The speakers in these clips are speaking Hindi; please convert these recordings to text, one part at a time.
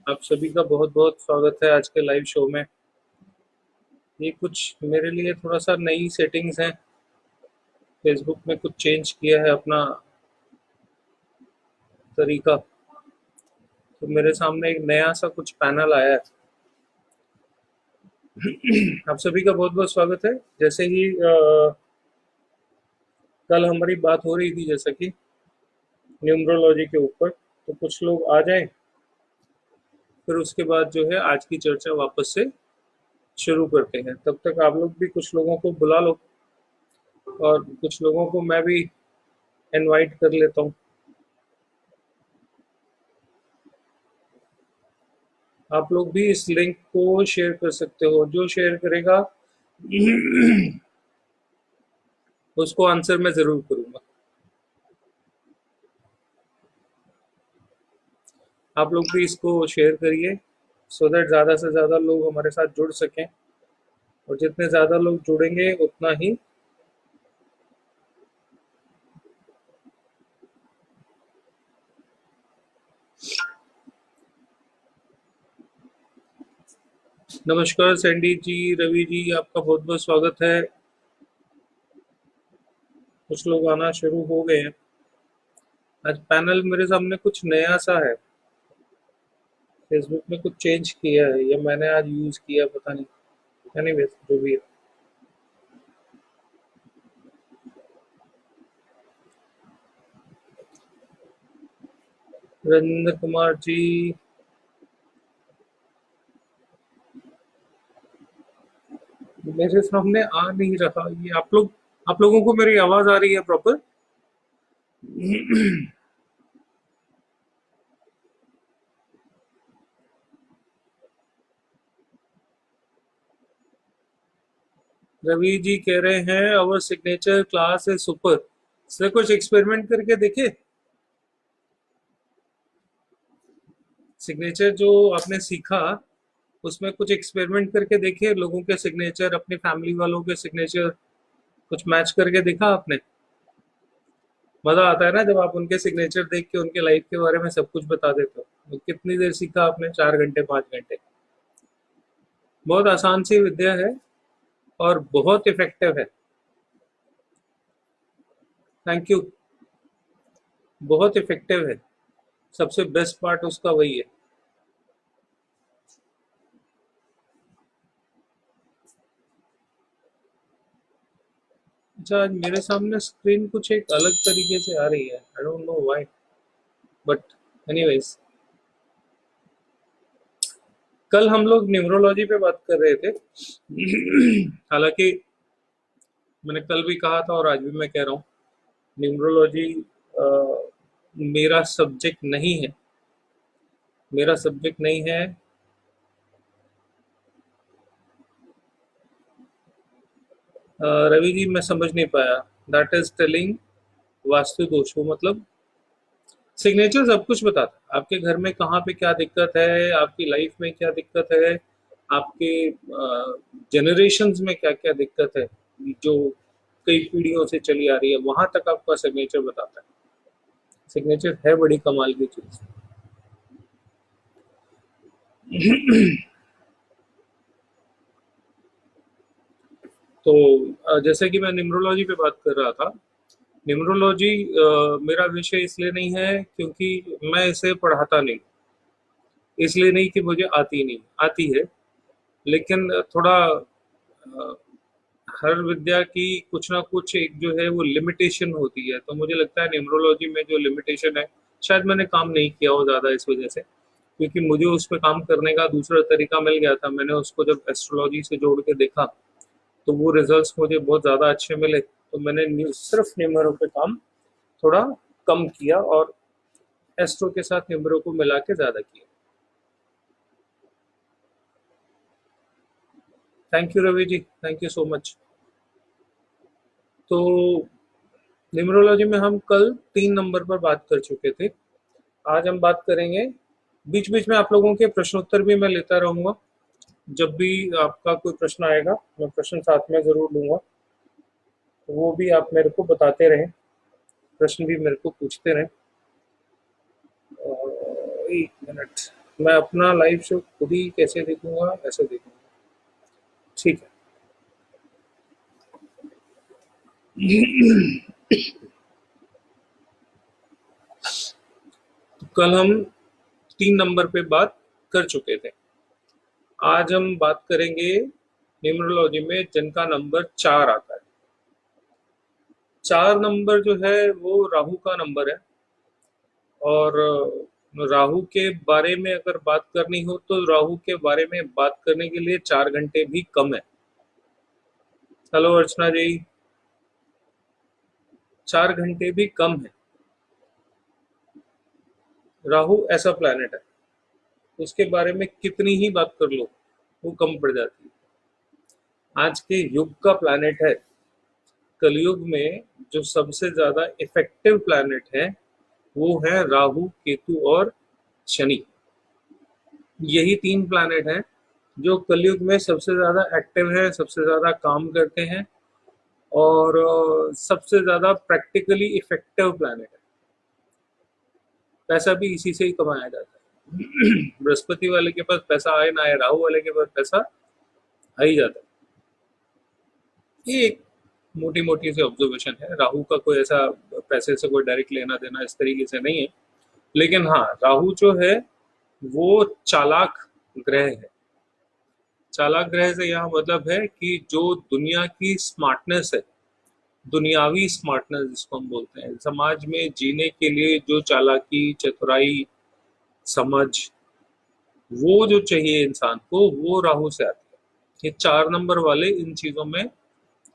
आप सभी का बहुत बहुत स्वागत है आज के लाइव शो में। ये कुछ मेरे लिए थोड़ा सा नई सेटिंग्स हैं। फेसबुक में कुछ चेंज किया है अपना तरीका। तो मेरे सामने एक नया सा कुछ पैनल आया है। आप सभी का बहुत बहुत स्वागत है। जैसे ही कल हमारी बात हो रही थी जैसा कि न्यूमरोलॉजी के ऊपर, तो कुछ लोग आ जाएं, फिर उसके बाद जो है आज की चर्चा वापस से शुरू करते हैं। तब तक आप लोग भी कुछ लोगों को बुला लो और कुछ लोगों को मैं भी इनवाइट कर लेता हूँ। आप लोग भी इस लिंक को शेयर कर सकते हो। जो शेयर करेगा उसको आंसर मैं जरूर करूंगा। आप लोग भी इसको शेयर करिए सो दैट ज्यादा से ज्यादा लोग हमारे साथ जुड़ सकें, और जितने ज्यादा लोग जुड़ेंगे उतना ही। नमस्कार सैंडी जी, रवि जी, आपका बहुत बहुत स्वागत है। कुछ लोग आना शुरू हो गए हैं। आज पैनल मेरे सामने कुछ नया सा है। फेसबुक में कुछ चेंज किया है या मैंने आज यूज किया, पता नहीं। एनीवेज, जो भी है। रविंद्र कुमार जी, मेरे सामने आ नहीं रहा ये। आप लोगों को मेरी आवाज आ रही है प्रॉपर? रवि जी कह रहे हैं अवर सिग्नेचर क्लास है सुपर। सर कुछ एक्सपेरिमेंट करके देखे। सिग्नेचर जो आपने सीखा उसमें कुछ एक्सपेरिमेंट करके देखे, लोगों के सिग्नेचर, अपनी फैमिली वालों के सिग्नेचर कुछ मैच करके देखा आपने? मजा आता है ना जब आप उनके सिग्नेचर देख के उनके लाइफ के बारे में सब कुछ बता देते हो। तो कितनी देर सीखा आपने? 4 घंटे, 5 घंटे? बहुत आसान सी विद्या है और बहुत इफेक्टिव है। Thank you. बहुत इफेक्टिव है। सबसे बेस्ट पार्ट उसका वही है। अच्छा, आज मेरे सामने स्क्रीन कुछ एक अलग तरीके से आ रही है। I don't know why, but anyways. कल हम लोग न्यूमरोलॉजी पे बात कर रहे थे। हालांकि मैंने कल भी कहा था और आज भी मैं कह रहा हूँ, न्यूमरोलॉजी मेरा सब्जेक्ट नहीं है। मेरा सब्जेक्ट नहीं है। रवि जी, मैं समझ नहीं पाया। दैट इज टेलिंग वास्तु दोषों मतलब सिग्नेचर सब कुछ बताता है। आपके घर में कहाँ पे क्या दिक्कत है, आपकी लाइफ में क्या दिक्कत है, आपके जनरेशन्स में क्या क्या दिक्कत है, जो कई पीढ़ियों से चली आ रही है, वहां तक आपका सिग्नेचर बताता है। सिग्नेचर है बड़ी कमाल की चीज। तो जैसे कि मैं न्यूमरोलॉजी पे बात कर रहा था। न्यूमरोलॉजी मेरा विषय इसलिए नहीं है क्योंकि मैं इसे पढ़ाता नहीं। इसलिए नहीं कि मुझे आती नहीं, आती है। लेकिन थोड़ा हर विद्या की कुछ ना कुछ एक जो है वो लिमिटेशन होती है। तो मुझे लगता है न्यूमरोलॉजी में जो लिमिटेशन है, शायद मैंने काम नहीं किया हो ज़्यादा इस वजह से। क्योंकि मुझे उस पर काम करने का दूसरा तरीका मिल गया था। मैंने उसको जब एस्ट्रोलॉजी से जोड़ के देखा तो वो रिजल्ट्स मुझे बहुत ज़्यादा अच्छे मिले। तो मैंने सिर्फ न्यूमरो पे काम थोड़ा कम किया और एस्ट्रो के साथ न्यूमरो को मिला के ज़्यादा किया। Thank you Ravi ji, thank you so much. तो न्यूमरोलॉजी में हम कल 3 नंबर पर बात कर चुके थे। आज हम बात करेंगे। बीच बीच में आप लोगों के प्रश्नोत्तर भी मैं लेता रहूंगा। जब भी आपका कोई प्रश्न आएगा मैं प्रश्न साथ में जरूर लूंगा। तो वो भी आप मेरे को बताते रहें, प्रश्न भी मेरे को पूछते रहें। 1 मिनट। मैं अपना लाइव शो खुद ही कैसे देखूंगा, ऐसे देखूंगा। ठीक है। तो कल हम 3 नंबर पे बात कर चुके थे। आज हम बात करेंगे न्यूमरोलॉजी में जिनका नंबर 4 आता है। 4 नंबर जो है वो राहु का नंबर है। और राहु के बारे में अगर बात करनी हो तो राहु के बारे में बात करने के लिए 4 घंटे भी कम है। हेलो अर्चना जी। 4 घंटे भी कम है। राहु ऐसा प्लैनेट है, उसके बारे में कितनी ही बात कर लो वो कम पड़ जाती है। आज के युग का प्लैनेट है। कलयुग में जो सबसे ज्यादा इफेक्टिव प्लैनेट है वो है राहु, केतु और शनि। यही 3 प्लैनेट हैं जो कलयुग में सबसे ज्यादा एक्टिव है, सबसे ज्यादा काम करते हैं और सबसे ज्यादा प्रैक्टिकली इफेक्टिव प्लैनेट है। पैसा भी इसी से ही कमाया जाता है। बृहस्पति वाले के पास पैसा आए ना आए, राहु वाले के पास पैसा आ ही जाता है। ये एक मोटी मोटी सी ऑब्जर्वेशन है। राहु का कोई ऐसा पैसे से कोई डायरेक्ट लेना देना इस तरीके से नहीं है। लेकिन हाँ, राहु जो है वो चालाक ग्रह है। चालाक ग्रह से यहाँ मतलब है कि जो दुनिया की स्मार्टनेस है, दुनियावी स्मार्टनेस जिसको हम बोलते हैं, समाज में जीने के लिए जो चालाकी, चतुराई, समझ, वो जो चाहिए इंसान को, वो राहु से आती है। ये 4 नंबर वाले इन चीजों में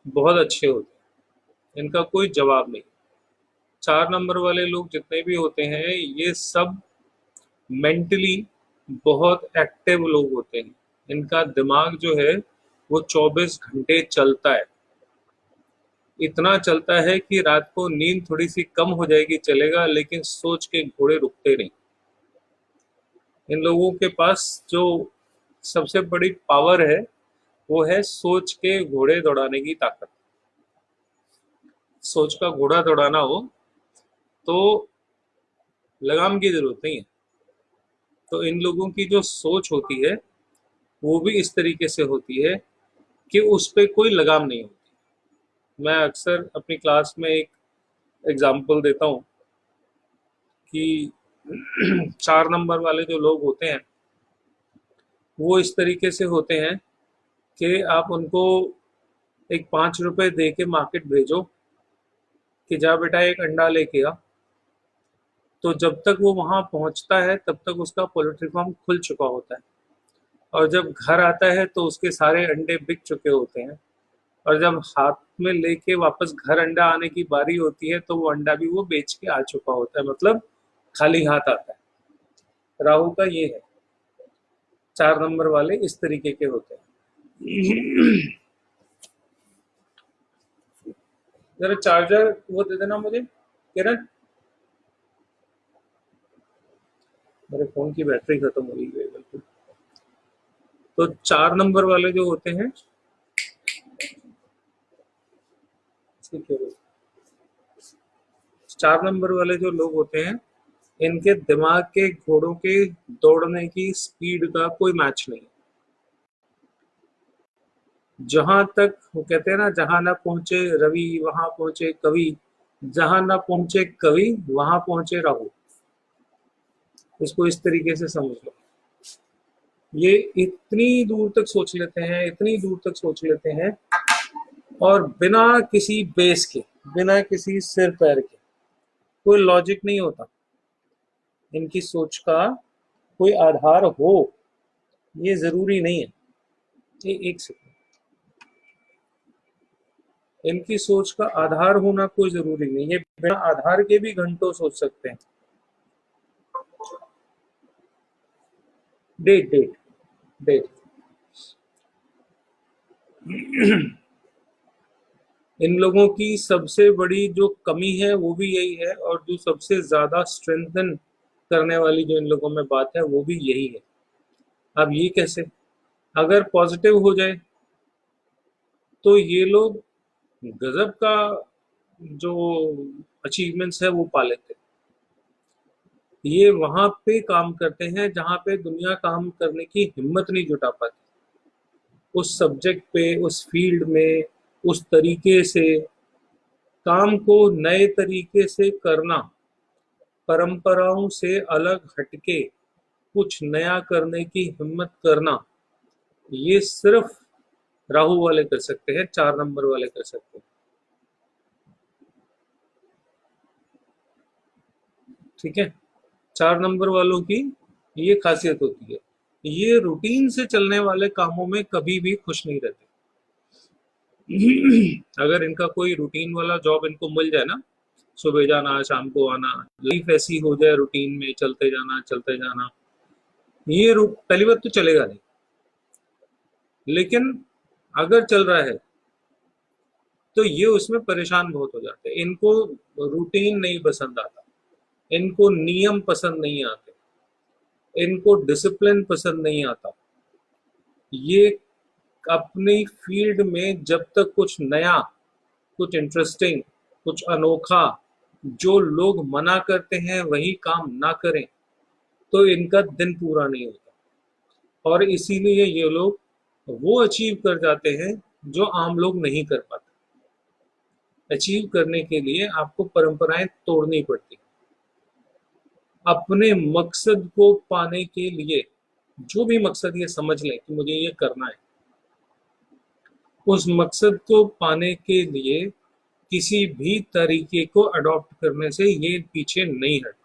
बहुत अच्छे होते हैं, इनका कोई जवाब नहीं। 4 नंबर वाले लोग जितने भी होते हैं ये सब मेंटली बहुत एक्टिव लोग होते हैं। इनका दिमाग जो है वो 24 घंटे चलता है। इतना चलता है कि रात को नींद थोड़ी सी कम हो जाएगी चलेगा, लेकिन सोच के घोड़े रुकते नहीं। इन लोगों के पास जो सबसे बड़ी पावर है वो है सोच के घोड़े दौड़ाने की ताकत। सोच का घोड़ा दौड़ाना हो तो लगाम की जरूरत नहीं है। तो इन लोगों की जो सोच होती है वो भी इस तरीके से होती है कि उस पे कोई लगाम नहीं होती। मैं अक्सर अपनी क्लास में एक एग्जाम्पल देता हूँ कि 4 नंबर वाले जो लोग होते हैं वो इस तरीके से होते हैं कि आप उनको एक 5 रुपए दे के मार्केट भेजो कि जा बेटा एक अंडा लेके आ, तो जब तक वो वहां पहुंचता है तब तक उसका पोल्ट्री फार्म खुल चुका होता है। और जब घर आता है तो उसके सारे अंडे बिक चुके होते हैं। और जब हाथ में लेके वापस घर अंडा आने की बारी होती है तो वो अंडा भी वो बेच के आ चुका होता है, मतलब खाली हाथ आता है। राहु का ये है। 4 नंबर वाले इस तरीके के होते हैं। जरा चार्जर वो दे देना मुझे किरण। मेरे फोन की बैटरी खत्म हो गई है बिल्कुल। तो 4 नंबर वाले जो होते हैं, ठीक है, 4 नंबर वाले जो लोग होते हैं इनके दिमाग के घोड़ों के दौड़ने की स्पीड का कोई मैच नहीं। जहां तक वो कहते हैं ना, जहां ना पहुंचे रवि वहां पहुंचे कवि, जहां ना पहुंचे कवि वहां पहुंचे राहु। इसको इस तरीके से समझ लो। ये इतनी दूर तक सोच लेते हैं, इतनी दूर तक सोच लेते हैं, और बिना किसी बेस के, बिना किसी सिर पैर के, कोई लॉजिक नहीं होता इनकी सोच का। कोई आधार हो ये जरूरी नहीं है। ये एक सेकंड, इनकी सोच का आधार होना कोई जरूरी नहीं है। बिना आधार के भी घंटों सोच सकते हैं। Date date date. इन लोगों की सबसे बड़ी जो कमी है वो भी यही है, और जो सबसे ज्यादा स्ट्रेंथन करने वाली जो इन लोगों में बात है वो भी यही है। अब ये कैसे? अगर पॉजिटिव हो जाए तो ये लोग गजब का जो अचीवमेंट्स है वो पा लेते हैं। ये वहां पे काम करते हैं जहां पे दुनिया काम करने की हिम्मत नहीं जुटा पाती, उस सब्जेक्ट पे, उस फील्ड में, उस तरीके से काम को नए तरीके से करना, परंपराओं से अलग हटके कुछ नया करने की हिम्मत करना, ये सिर्फ राहु वाले कर सकते हैं, 4 नंबर वाले कर सकते हैं। ठीक है, 4 नंबर वालों की ये खासियत होती है, ये रूटीन से चलने वाले कामों में कभी भी खुश नहीं रहते। अगर इनका कोई रूटीन वाला जॉब इनको मिल जाए ना, सुबह जाना शाम को आना, लाइफ ऐसी हो जाए रूटीन में चलते जाना, ये पहली बात तो चलेगा नहीं। लेकिन अगर चल रहा है तो ये उसमें परेशान बहुत हो जाते हैं, इनको रूटीन नहीं पसंद आता, इनको नियम पसंद नहीं आते, इनको डिसिप्लिन पसंद नहीं आता। ये अपनी फील्ड में जब तक कुछ नया, कुछ इंटरेस्टिंग, कुछ अनोखा, जो लोग मना करते हैं वही काम ना करें तो इनका दिन पूरा नहीं होता। और इसीलिए ये लोग वो अचीव कर जाते हैं जो आम लोग नहीं कर पाते। अचीव करने के लिए आपको परंपराएं तोड़नी पड़ती, अपने मकसद को पाने के लिए, जो भी मकसद ये समझ लें कि मुझे ये करना है, उस मकसद को पाने के लिए किसी भी तरीके को अडॉप्ट करने से ये पीछे नहीं हट।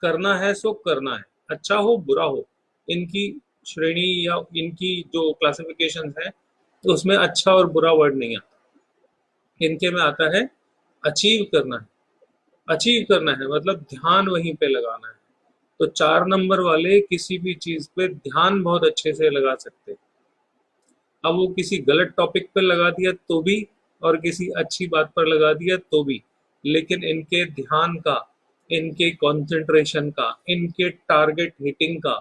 करना है सो करना है, अच्छा हो बुरा हो, इनकी श्रेणी या इनकी जो क्लासिफिकेशन है तो उसमें अच्छा और बुरा वर्ड नहीं आता, इनके में आता है अचीव करना है। अचीव करना है मतलब ध्यान वहीं पे लगाना है। तो 4 नंबर वाले किसी भी चीज पे ध्यान बहुत अच्छे से लगा सकते हैं। अब वो किसी गलत टॉपिक पर लगा दिया तो भी, और किसी अच्छी बात पर लगा दिया तो भी, लेकिन इनके ध्यान का, इनके कंसंट्रेशन का, इनके टारगेट हिटिंग का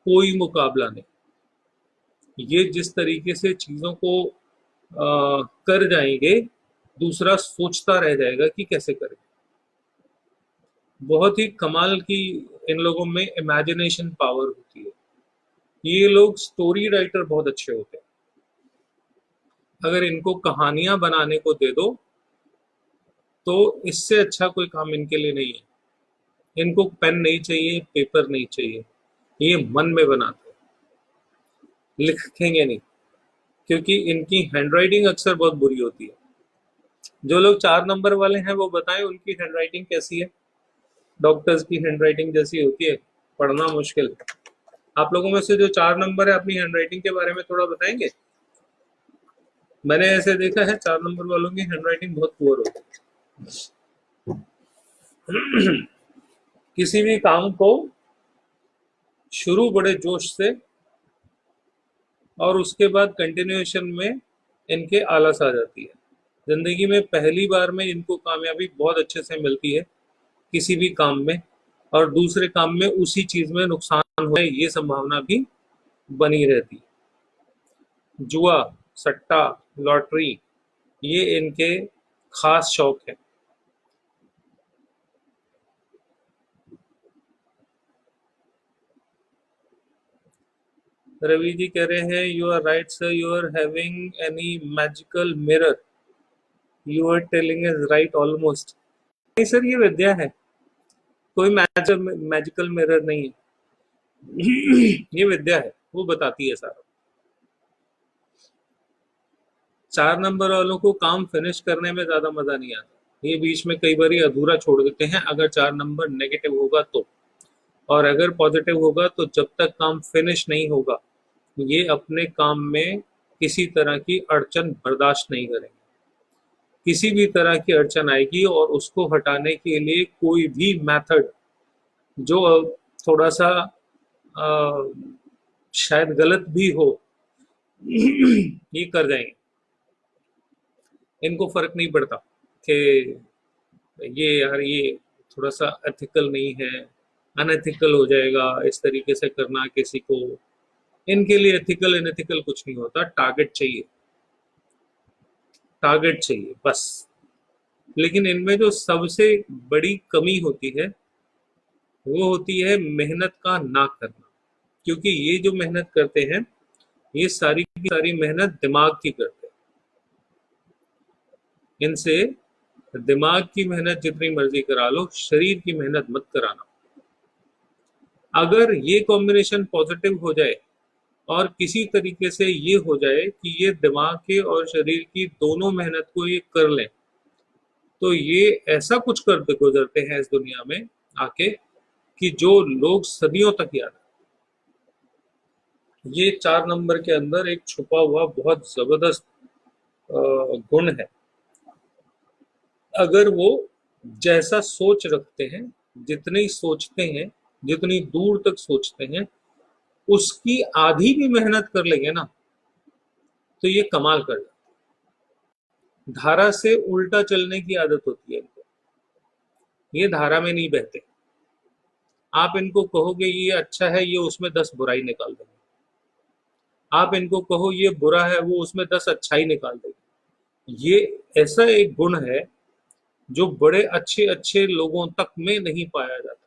कोई मुकाबला नहीं। ये जिस तरीके से चीजों को कर जाएंगे, दूसरा सोचता रह जाएगा कि कैसे करें। बहुत ही कमाल की इन लोगों में इमेजिनेशन पावर होती है। ये लोग स्टोरी राइटर बहुत अच्छे होते हैं। अगर इनको कहानियां बनाने को दे दो तो इससे अच्छा कोई काम इनके लिए नहीं है। इनको पेन नहीं चाहिए, पेपर नहीं चाहिए, ये मन में बनाते हैं, लिखेंगे नहीं, क्योंकि इनकी हैंडराइटिंग अक्सर बहुत बुरी होती है। जो लोग 4 नंबर वाले हैं वो बताएं उनकी हैंडराइटिंग कैसी है। डॉक्टर्स की हैंडराइटिंग जैसी होती है, पढ़ना मुश्किल। आप लोगों में से जो 4 नंबर है अपनी हैंडराइटिंग के बारे में थोड़ा बताएंगे। मैंने ऐसे देखा है 4 नंबर वालों की हैंडराइटिंग बहुत पुअर होती है। किसी भी काम को शुरू बड़े जोश से और उसके बाद कंटिन्यूएशन में इनके आलस आ जाती है। जिंदगी में पहली बार में इनको कामयाबी बहुत अच्छे से मिलती है किसी भी काम में, और दूसरे काम में उसी चीज में नुकसान हो ये संभावना भी बनी रहती है। जुआ, सट्टा, लॉटरी, ये इनके खास शौक है। रवि जी कह रहे हैं you are right sir, you are having any magical mirror, you are telling is right almost. नहीं सर, ये विद्या है, कोई मैजिकल मिरर नहीं है। ये विद्या है, वो बताती है सारा। 4 नंबर वालों को काम फिनिश करने में ज्यादा मजा नहीं आता, ये बीच में कई बार अधूरा छोड़ देते हैं अगर 4 नंबर नेगेटिव होगा तो। और अगर पॉजिटिव होगा तो जब तक काम फिनिश नहीं होगा ये अपने काम में किसी तरह की अड़चन बर्दाश्त नहीं करेंगे। किसी भी तरह की अड़चन आएगी और उसको हटाने के लिए कोई भी मेथड जो थोड़ा सा अ, शायद गलत भी हो, ये कर जाएंगे। इनको फर्क नहीं पड़ता कि ये यार ये थोड़ा सा एथिकल नहीं है, अनएथिकल हो जाएगा इस तरीके से करना किसी को। इनके लिए एथिकल अनएथिकल कुछ नहीं होता, टारगेट चाहिए, टारगेट चाहिए बस। लेकिन इनमें जो सबसे बड़ी कमी होती है वो होती है मेहनत का ना करना। क्योंकि ये जो मेहनत करते हैं ये सारी की सारी मेहनत दिमाग की करते हैं। इनसे दिमाग की मेहनत जितनी मर्जी करा लो, शरीर की मेहनत मत कराना। अगर ये कॉम्बिनेशन पॉजिटिव हो जाए और किसी तरीके से ये हो जाए कि ये दिमाग के और शरीर की दोनों मेहनत को ये कर लें, तो ये ऐसा कुछ कर गुजरते हैं इस दुनिया में आके कि जो लोग सदियों तक याद रखें। ये 4 नंबर के अंदर एक छुपा हुआ बहुत जबरदस्त गुण है। अगर वो जैसा सोच रखते हैं, जितनी सोचते हैं, जितनी दूर तक सोचते हैं, उसकी आधी भी मेहनत कर लेंगे ना, तो ये कमाल कर जाते हैं। धारा से उल्टा चलने की आदत होती है इनको। ये धारा में नहीं बहते। आप इनको कहोगे ये अच्छा है, ये उसमें 10 बुराई निकाल देंगे। आप इनको कहो ये बुरा है, वो उसमें 10 अच्छाई निकाल देंगे। ये ऐसा एक गुण है जो बड़े अच्छे अच्छे लोगों तक में नहीं पाया जाता।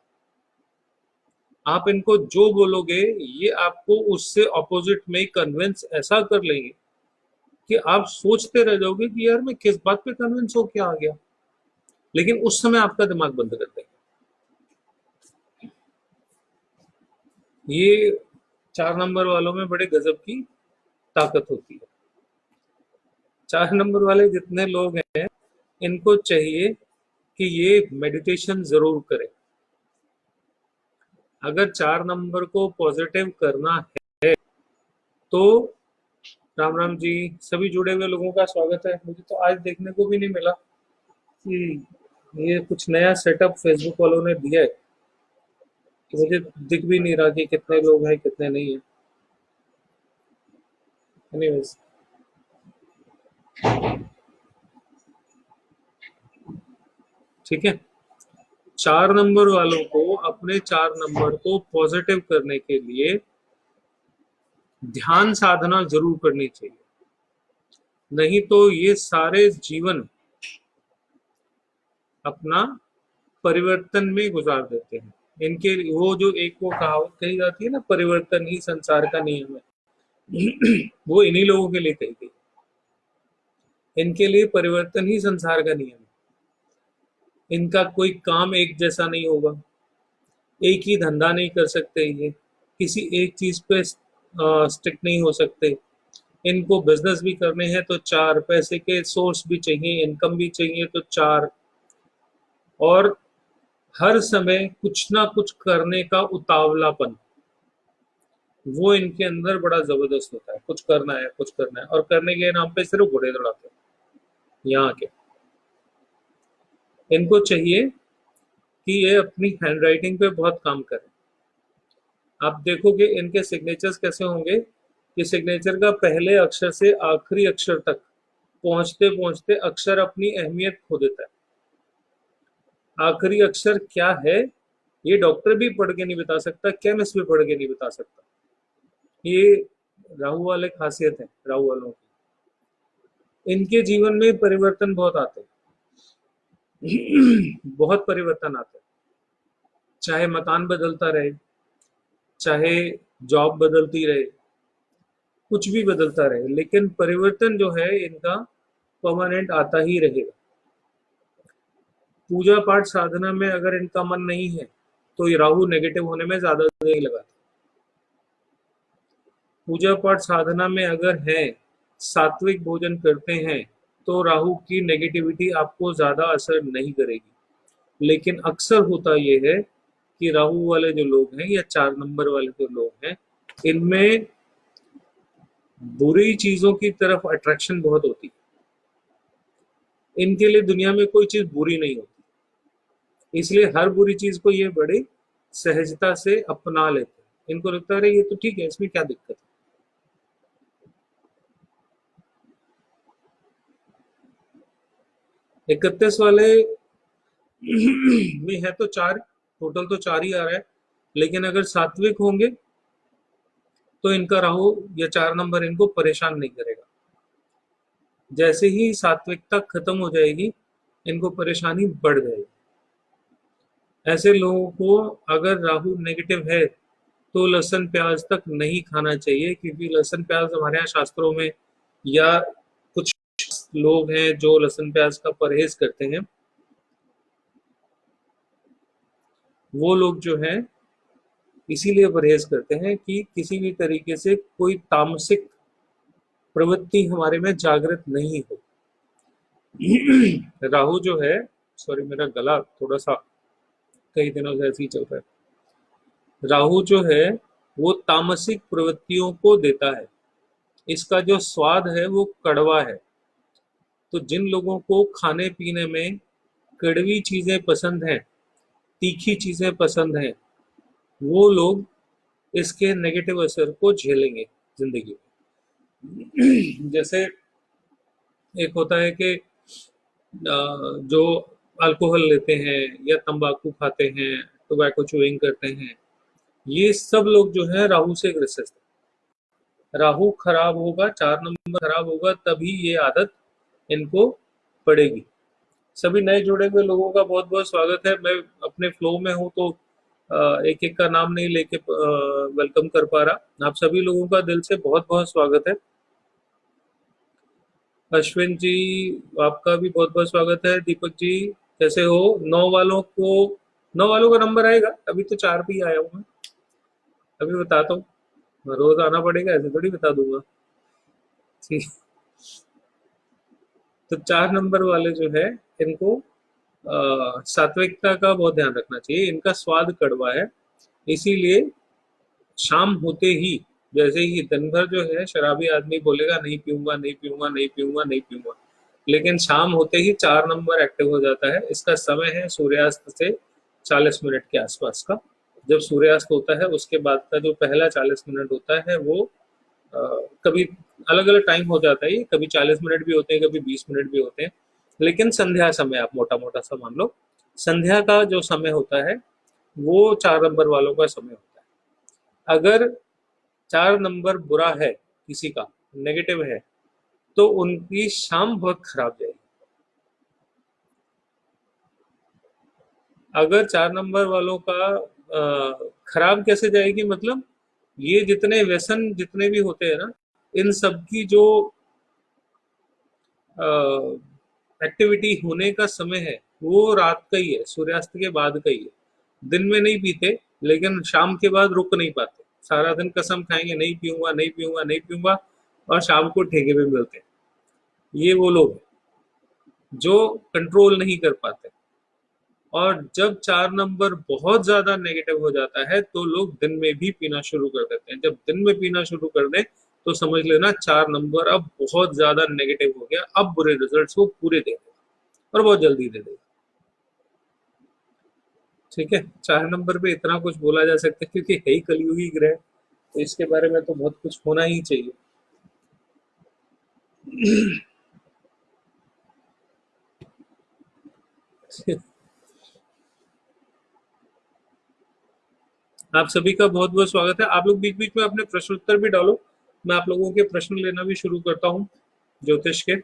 आप इनको जो बोलोगे ये आपको उससे ऑपोजिट में कन्विंस ऐसा कर लेंगे कि आप सोचते रह जाओगे कि यार मैं किस बात पे कन्विंस होके आ गया, लेकिन उस समय आपका दिमाग बंद कर देगा। ये 4 नंबर वालों में बड़े गजब की ताकत होती है। 4 नंबर वाले जितने लोग हैं इनको चाहिए कि ये मेडिटेशन जरूर करें। अगर 4 नंबर को पॉजिटिव करना है तो राम राम जी, सभी जुड़े हुए लोगों का स्वागत है। मुझे तो आज देखने को भी नहीं मिला कि ये कुछ नया सेटअप फेसबुक वालों ने दिया है, कि मुझे दिख भी नहीं रहा कि कितने लोग हैं कितने नहीं है। एनीवेज, ठीक है। 4 नंबर वालों को अपने 4 नंबर को पॉजिटिव करने के लिए ध्यान साधना जरूर करनी चाहिए। नहीं तो ये सारे जीवन अपना परिवर्तन में गुजार देते हैं। इनके वो जो एक वो कहावत कही जाती है ना, परिवर्तन ही संसार का नियम है, वो इन्हीं लोगों के लिए कही गई। इनके लिए परिवर्तन ही संसार का नियम है। इनका कोई काम एक जैसा नहीं होगा, एक ही धंधा नहीं कर सकते, ये किसी एक चीज पे स्टिक नहीं हो सकते। इनको बिजनेस भी करने हैं तो 4, पैसे के सोर्स भी चाहिए, इनकम भी चाहिए तो 4, और हर समय कुछ ना कुछ करने का उतावलापन वो इनके अंदर बड़ा जबरदस्त होता है। कुछ करना है, कुछ करना है, और करने के नाम पे सिर्फ घोड़े दौड़ाते हैं यहाँ के। इनको चाहिए कि ये अपनी हैंडराइटिंग पे बहुत काम करें। आप देखोगे इनके सिग्नेचर्स कैसे होंगे कि सिग्नेचर का पहले अक्षर से आखिरी अक्षर तक पहुंचते पहुंचते अक्षर अपनी अहमियत खो देता है। आखिरी अक्षर क्या है ये डॉक्टर भी पढ़ के नहीं बता सकता, केमिस्ट भी पढ़ के नहीं बता सकता। ये राहु वाले खासियत है राहु वालों की। इनके जीवन में परिवर्तन बहुत आते हैं, बहुत परिवर्तन आते हैं। चाहे मकान बदलता रहे, चाहे जॉब बदलती रहे, कुछ भी बदलता रहे, लेकिन परिवर्तन जो है इनका परमानेंट आता ही रहेगा। पूजा पाठ साधना में अगर इनका मन नहीं है तो ये राहु नेगेटिव होने में ज्यादा नहीं लगाता। पूजा पाठ साधना में अगर है, सात्विक भोजन करते हैं, तो राहु की नेगेटिविटी आपको ज्यादा असर नहीं करेगी। लेकिन अक्सर होता यह है कि राहु वाले जो लोग हैं या 4 नंबर वाले जो लोग हैं, इनमें बुरी चीजों की तरफ अट्रैक्शन बहुत होती है। इनके लिए दुनिया में कोई चीज बुरी नहीं होती, इसलिए हर बुरी चीज को ये बड़ी सहजता से अपना लेते हैं। इनको लगता है ये तो ठीक है, इसमें क्या दिक्कत है। 31 वाले में है तो 4, टोटल तो 4 ही आ रहा है, लेकिन अगर सात्विक होंगे तो इनका राहु या 4 नंबर इनको परेशान नहीं करेगा। जैसे ही सात्विकता खत्म हो जाएगी इनको परेशानी बढ़ जाएगी। ऐसे लोगों को अगर राहु नेगेटिव है तो लहसुन प्याज तक नहीं खाना चाहिए, क्योंकि लहसुन प्याज हमारे यहाँ शास्त्रों में, या कुछ लोग हैं जो लहसुन प्याज का परहेज करते हैं, वो लोग जो है इसीलिए परहेज करते हैं कि किसी भी तरीके से कोई तामसिक प्रवृत्ति हमारे में जागृत नहीं हो। राहु जो है, सॉरी मेरा गला थोड़ा सा कई दिनों से ऐसे ही चल रहा है। राहु जो है वो तामसिक प्रवृत्तियों को देता है, इसका जो स्वाद है वो कड़वा है। तो जिन लोगों को खाने पीने में कड़वी चीजें पसंद हैं, तीखी चीजें पसंद हैं, वो लोग इसके नेगेटिव असर को झेलेंगे जिंदगी में। जैसे एक होता है कि जो अल्कोहल लेते हैं या तंबाकू खाते हैं, टोबैको चूइंग करते हैं, ये सब लोग जो है राहु से ग्रसित है। राहु खराब होगा, 4 नंबर खराब होगा, तभी ये आदत इनको पड़ेगी। सभी नए जुड़े हुए लोगों का बहुत बहुत स्वागत है। मैं अपने फ्लो में हूँ तो एक एक का नाम नहीं लेके वेलकम कर पा रहा। आप सभी लोगों का दिल से बहुत बहुत स्वागत है। अश्विन जी, आपका भी बहुत बहुत स्वागत है। दीपक जी, कैसे हो? 9 वालों का नंबर आएगा। अभी तो 4 पे ही आया हूँ मैं, अभी बताता हूँ। रोज आना पड़ेगा, ऐसे थोड़ी बता दूंगा। ठीक। तो 4 नंबर वाले जो है, इनको सात्विकता का बहुत ध्यान रखना चाहिए। इनका स्वाद कड़वा है, इसीलिए शाम होते ही, जैसे ही दिन भर जो है शराबी आदमी बोलेगा नहीं पीऊंगा नहीं पीऊंगा नहीं पीऊंगा नहीं पीऊंगा, लेकिन शाम होते ही 4 नंबर एक्टिव हो जाता है। इसका समय है सूर्यास्त से 40 मिनट के आसपास का। जब सूर्यास्त होता है उसके बाद का जो पहला 40 मिनट होता है वो कभी अलग अलग टाइम हो जाता है, कभी 40 मिनट भी होते हैं, कभी 20 मिनट भी होते हैं, लेकिन संध्या समय आप मोटा मोटा सा मान लो, संध्या का जो समय होता है वो 4 नंबर वालों का समय होता है। अगर 4 नंबर बुरा है, किसी का नेगेटिव है, तो उनकी शाम बहुत खराब जाएगी। अगर 4 नंबर वालों का खराब कैसे जाएगी, मतलब ये जितने व्यसन जितने भी होते हैं ना, इन सब की जो एक्टिविटी होने का समय है वो रात का ही है, सूर्यास्त के बाद का ही है। दिन में नहीं पीते, लेकिन शाम के बाद रुक नहीं पाते। सारा दिन कसम खाएंगे नहीं पीऊंगा नहीं पीऊंगा नहीं पीऊंगा, और शाम को ठेके पे मिलते हैं। ये वो लोग हैं जो कंट्रोल नहीं कर पाते। और जब 4 नंबर बहुत ज्यादा नेगेटिव हो जाता है तो लोग दिन में भी पीना शुरू कर देते हैं। जब दिन में पीना शुरू कर दें तो समझ लेना 4 नंबर अब बहुत ज्यादा नेगेटिव हो गया, अब बुरे रिजल्ट्स वो पूरे दे देगा और बहुत जल्दी दे देगा। ठीक है, 4 नंबर पे इतना कुछ बोला जा सकता है क्योंकि है ही कलयुगी ग्रह, तो इसके बारे में तो बहुत कुछ होना ही चाहिए। आप सभी का बहुत बहुत स्वागत है। आप लोग बीच बीच में अपने प्रश्न उत्तर भी डालो, मैं आप लोगों के प्रश्न लेना भी शुरू करता हूँ ज्योतिष के।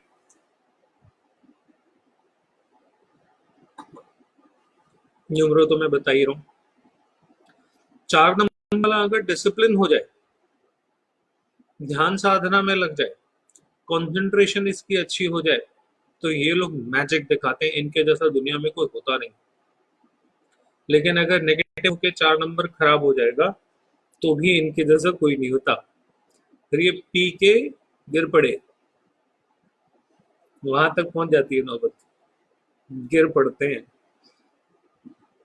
न्यूमरो तो मैं बता ही रहा हूँ। 4 नंबर वाला अगर डिसिप्लिन हो जाए, ध्यान साधना में लग जाए, कंसंट्रेशन इसकी अच्छी हो जाए, तो ये लोग मैजिक दिखाते हैं। इनके जैसा दुनिया में कोई होता नहीं। लेकिन अगर नेगेटिव के 4 नंबर खराब हो जाएगा तो भी इनके जैसा कोई नहीं होता। फिर ये पी के गिर पड़े, वहां तक पहुंच जाती है नौबत, गिर पड़ते हैं।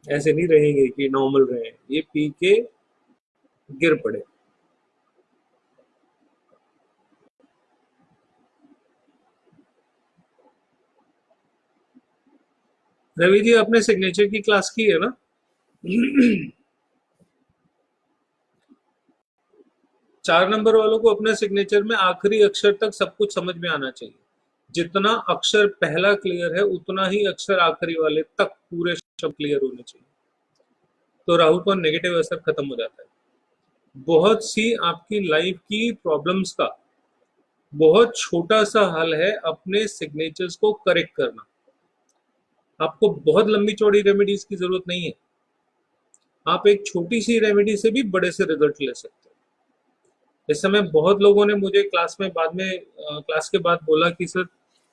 ऐसे नहीं रहेंगे कि नॉर्मल रहे, ये पी के गिर पड़े। रवि जी, आपने सिग्नेचर की क्लास की है ना? 4 नंबर वालों को अपने सिग्नेचर में आखिरी अक्षर तक सब कुछ समझ में आना चाहिए। जितना अक्षर पहला क्लियर है उतना ही अक्षर आखिरी वाले तक पूरे शब्द क्लियर होने चाहिए, तो राहु का नेगेटिव असर खत्म हो जाता है। बहुत सी आपकी लाइफ की प्रॉब्लम्स का बहुत छोटा सा हल है अपने सिग्नेचर्स को करेक्ट करना। आपको बहुत लंबी चौड़ी रेमेडीज की जरूरत नहीं है, आप एक छोटी सी रेमेडी से भी बड़े से रिजल्ट ले सकते हो। इस समय बहुत लोगों ने मुझे क्लास में बाद में क्लास के बाद बोला कि सर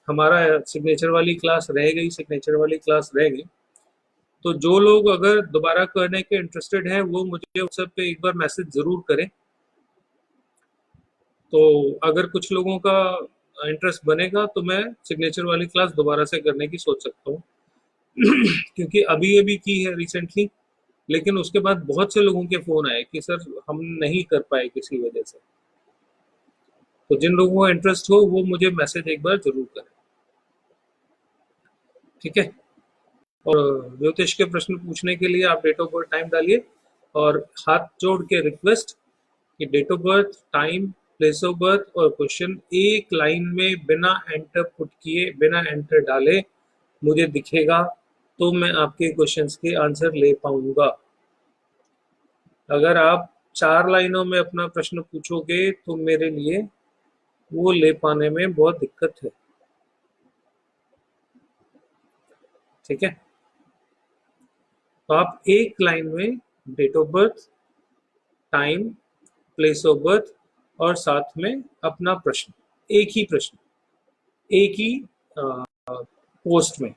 हमारा सिग्नेचर वाली क्लास रह गई, सिग्नेचर वाली क्लास रह गई। तो जो लोग अगर दोबारा करने के इंटरेस्टेड हैं वो मुझे व्हाट्सएप पे एक बार मैसेज जरूर करें। तो अगर कुछ लोगों का इंटरेस्ट बनेगा तो मैं सिग्नेचर वाली क्लास दोबारा से करने की सोच सकता हूँ। क्योंकि अभी अभी की है रिसेंटली, लेकिन उसके बाद बहुत से लोगों के फोन आए कि सर हम नहीं कर पाए किसी वजह से। तो जिन लोगों को इंटरेस्ट हो वो मुझे मैसेज एक बार जरूर करें, ठीक है। और ज्योतिष के प्रश्न पूछने के लिए आप डेट ऑफ बर्थ टाइम डालिए, और हाथ जोड़ के रिक्वेस्ट कि date of birth time place of birth और क्वेश्चन एक लाइन में बिना एंटर पुट किए, बिना एंटर डाले मुझे दिखेगा, तो मैं आपके क्वेश्चंस के आंसर ले पाऊंगा। अगर आप 4 लाइनों में अपना प्रश्न पूछोगे तो मेरे लिए वो ले पाने में बहुत दिक्कत है, ठीक है। तो आप एक लाइन में date of birth, time, place of birth और साथ में अपना प्रश्न, एक ही प्रश्न, एक ही पोस्ट में।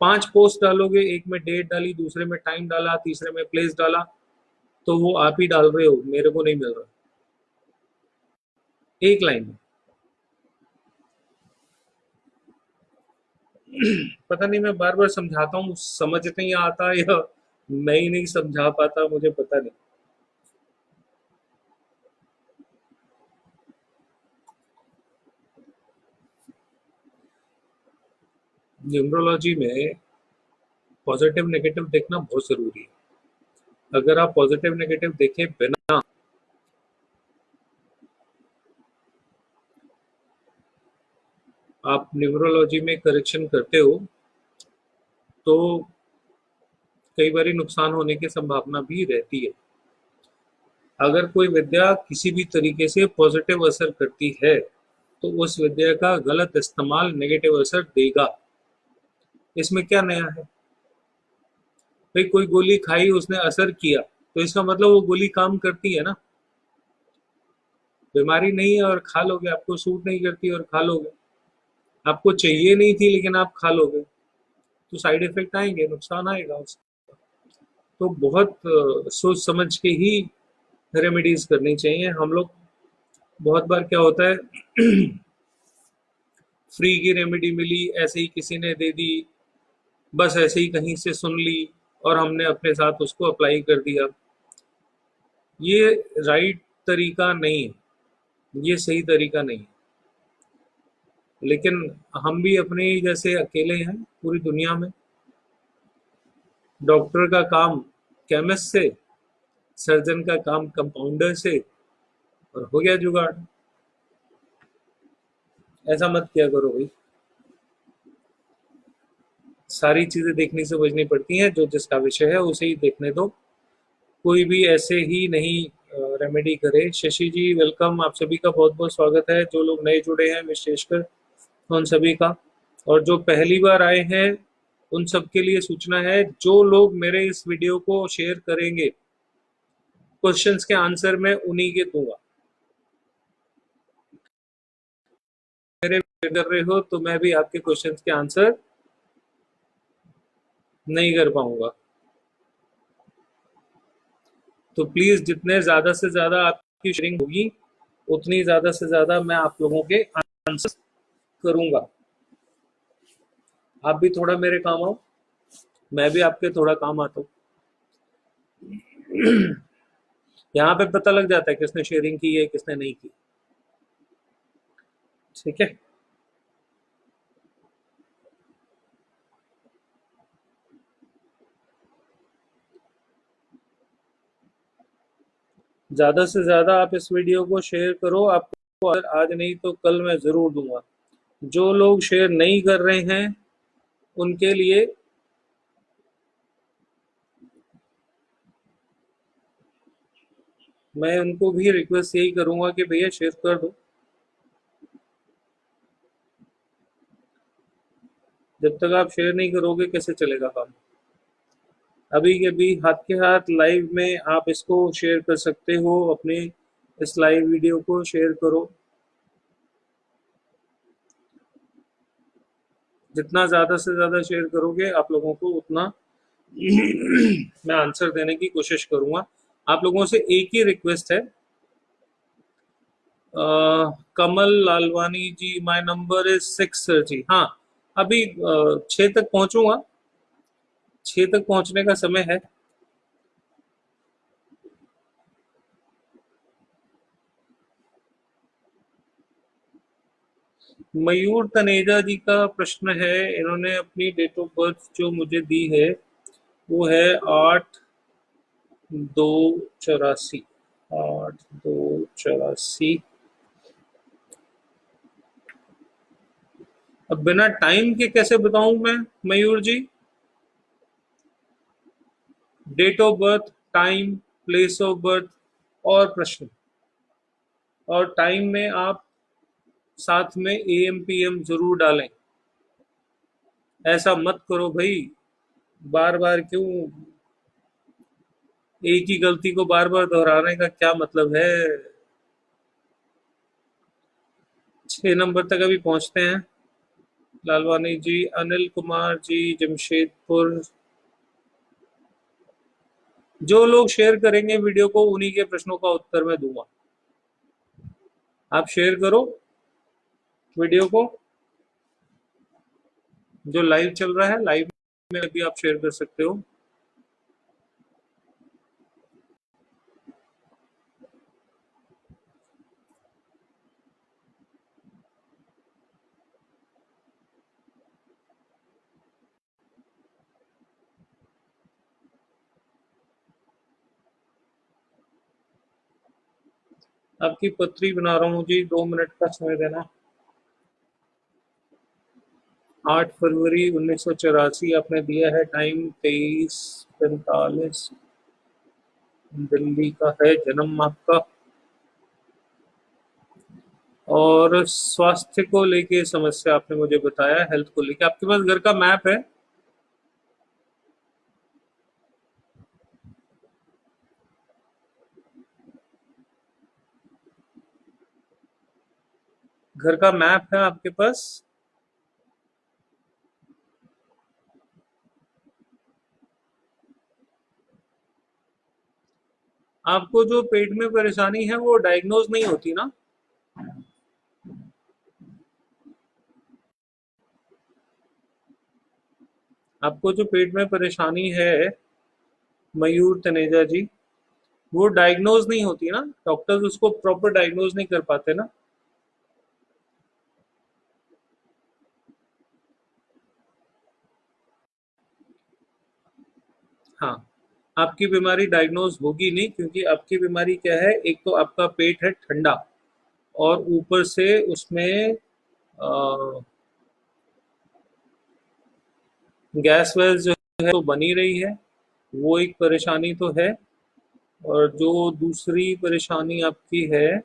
5 पोस्ट डालोगे, एक में डेट डाली, दूसरे में टाइम डाला, तीसरे में प्लेस डाला, तो वो आप ही डाल रहे हो, मेरे को नहीं मिल रहा। एक लाइन में। पता नहीं, मैं बार बार समझाता हूँ, समझ नहीं आता या मैं ही नहीं समझा पाता, मुझे पता नहीं। न्यूमरोलॉजी में पॉजिटिव नेगेटिव देखना बहुत जरूरी है। अगर आप पॉजिटिव नेगेटिव देखे बिना आप न्यूमरोलॉजी में करेक्शन करते हो तो कई बार नुकसान होने की संभावना भी रहती है। अगर कोई विद्या किसी भी तरीके से पॉजिटिव असर करती है तो उस विद्या का गलत इस्तेमाल नेगेटिव असर देगा। इसमें क्या नया है? भाई कोई गोली खाई, उसने असर किया, तो इसका मतलब वो गोली काम करती है ना। बीमारी नहीं है और खा लोगे, आपको सूट नहीं करती और खा लोगे, आपको चाहिए नहीं थी लेकिन आप खा लोगे, तो साइड इफेक्ट आएंगे, नुकसान आएगा उसका। तो बहुत सोच समझ के ही रेमेडीज करनी चाहिए। हम लोग बहुत बार क्या होता है, फ्री की रेमेडी मिली, ऐसे ही किसी ने दे दी, बस ऐसे ही कहीं से सुन ली और हमने अपने साथ उसको अप्लाई कर दिया। ये राइट तरीका नहीं है, ये सही तरीका नहीं है। लेकिन हम भी अपने जैसे अकेले हैं पूरी दुनिया में। डॉक्टर का काम केमिस्ट से, सर्जन का काम कंपाउंडर से, और हो गया जुगाड़। ऐसा मत किया करो भाई, सारी चीजें देखनी समझनी पड़ती हैं, जो जिसका विषय है उसे ही देखने दो, कोई भी ऐसे ही नहीं रेमेडी करे। शशि जी वेलकम, आप सभी का बहुत बहुत स्वागत है। जो लोग नए जुड़े हैं विशेषकर उन सभी का, और जो पहली बार आए हैं उन सब के लिए सूचना है, जो लोग मेरे इस वीडियो को शेयर करेंगे क्वेश्चंस के आंसर मैं उन्हीं के दूंगा। मेरे कर रहे हो तो मैं भी आपके क्वेश्चंस के आंसर नहीं कर पाऊंगा। तो प्लीज जितने ज्यादा से ज्यादा आपकी शेयरिंग होगी उतनी ज्यादा से ज्यादा मैं आप लोगों के आंसर करूंगा। आप भी थोड़ा मेरे काम आओ, मैं भी आपके थोड़ा काम आता हूँ। यहाँ पे पता लग जाता है किसने शेयरिंग की है किसने नहीं की, ठीक है। ज्यादा से ज्यादा आप इस वीडियो को शेयर करो, आपको अगर आज नहीं तो कल मैं जरूर दूंगा। जो लोग शेयर नहीं कर रहे हैं उनके लिए मैं उनको भी रिक्वेस्ट यही करूंगा कि भैया शेयर कर दो। जब तक आप शेयर नहीं करोगे कैसे चलेगा काम। अभी के अभी हाथ के हाथ लाइव में आप इसको शेयर कर सकते हो, अपने इस लाइव वीडियो को शेयर करो। जितना ज़्यादा से ज़्यादा शेयर करोगे आप लोगों को, उतना मैं आंसर देने की कोशिश करूंगा। आप लोगों से एक ही रिक्वेस्ट है, कमल लालवानी जी, माय नंबर इज 6 सर जी। हाँ, अभी 6 तक पहुंचूंगा, 6 तक पहुंचने का समय है। मयूर तनेजा जी का प्रश्न है, इन्होंने अपनी डेट ऑफ बर्थ जो मुझे दी है वो है 8/2/84। 8/2/84। अब बिना टाइम के कैसे बताऊं मैं Mayur ji? Date of birth, time, place of birth और प्रश्न। और टाइम में आप साथ में एएम पीएम जरूर डालें। ऐसा मत करो भाई, बार बार क्यों एक ही गलती को बार बार दोहराने का क्या मतलब है। 6 नंबर तक अभी पहुंचते हैं। लालवानी जी, अनिल कुमार जी, जमशेदपुर। जो लोग शेयर करेंगे वीडियो को उन्हीं के प्रश्नों का उत्तर मैं दूंगा। आप शेयर करो वीडियो को, जो लाइव चल रहा है लाइव में भी आप शेयर कर सकते हो। आपकी पत्री बना रहा हूँ जी, 2 मिनट का समय देना। 8 फरवरी 1984 आपने दिया है, टाइम 23:45। दिल्ली का है जन्म आपका। और स्वास्थ्य को लेके समस्या आपने मुझे बताया, हेल्थ को लेके। आपके पास घर का मैप है? घर का मैप है आपके पास? आपको जो पेट में परेशानी है वो डायग्नोज नहीं होती ना? आपको जो पेट में परेशानी है मयूर तनेजा जी, वो डायग्नोज नहीं होती ना, डॉक्टर्स उसको प्रॉपर डायग्नोज नहीं कर पाते ना। हाँ, आपकी बीमारी डायग्नोज होगी नहीं, क्योंकि आपकी बीमारी क्या है, एक तो आपका पेट है ठंडा, और ऊपर से उसमें गैस वैस जो है तो बनी रही है, वो एक परेशानी तो है। और जो दूसरी परेशानी आपकी है,